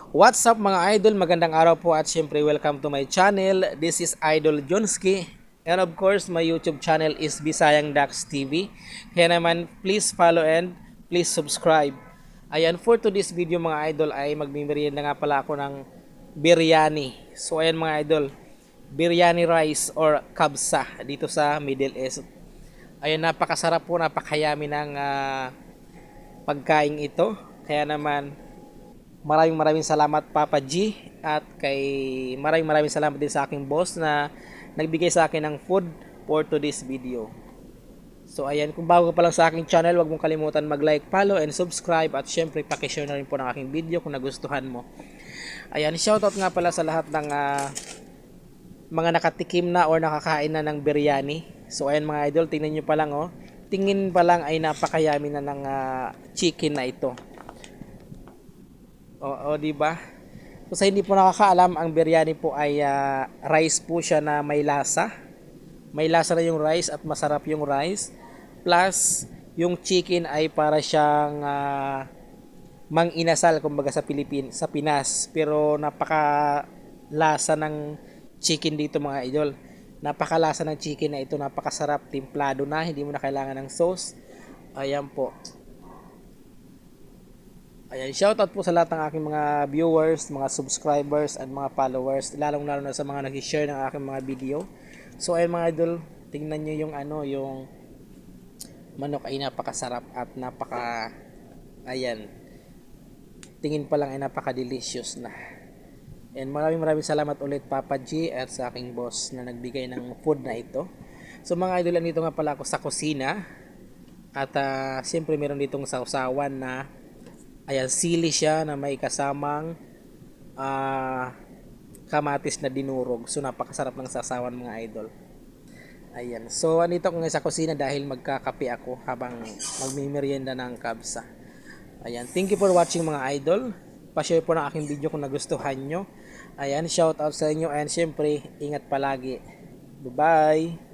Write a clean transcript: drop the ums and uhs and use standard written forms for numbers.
What's up mga idol? Magandang araw po at syempre welcome to my channel. This is Idol Jonski. And of course, my YouTube channel is Bisayang Dax TV. Kaya naman, please follow and please subscribe. Ayan, for today's video mga idol ay magmimerienda nga pala ako ng biryani. So ayan mga idol, biryani rice or kabsa dito sa Middle East. Ayan, napakasarap po, napakayami ng pagkain ito. Kaya naman, maraming salamat Papa G at maraming salamat din sa aking boss na nagbigay sa akin ng food for today's video. So ayan, kung bago ka pa lang sa aking channel, huwag mong kalimutan mag-like, follow and subscribe at syempre paki-share na rin po ng aking video kung nagustuhan mo. Ayan, shoutout nga pala sa lahat ng mga nakatikim na or nakakain na ng biryani. So ayan mga idol, tingnan nyo pa lang oh. Tingin pa lang ay napakayami na ng chicken na ito. O di ba? So sa hindi po nakakaalam, ang biryani po ay rice po siya na may lasa. May lasa na yung rice at masarap yung rice. Plus yung chicken ay para siyang mang-inasal kumbaga sa Pinas. Pero napaka lasa ng chicken dito mga idol. Napakalasa ng chicken na ito, napakasarap, timplado na, hindi mo na kailangan ng sauce. Ayan po. Ayan, shoutout po sa lahat ng aking mga viewers, mga subscribers, at mga followers, lalong-lalo na sa mga nag-share ng aking mga video. So ayun mga idol, tingnan nyo yung yung manok ay napakasarap at ayan, tingin pa lang ay napaka-delicious na. And maraming salamat ulit Papa G at sa aking boss na nagbigay ng food na ito. So mga idol, nandito nga pala ako sa kusina at siyempre meron ditong sausawan na ayan, sili siya na may kasamang kamatis na dinurog. So napakasarap ng sasawan mga idol. Ayan. So andito ako ngayon sa kusina dahil magkakape ako habang magmimerienda ng kabsa. Ayan. Thank you for watching mga idol. Pa-share po ng aking video kung nagustuhan nyo. Ayan. Shout out sa inyo and syempre ingat palagi. Bye bye.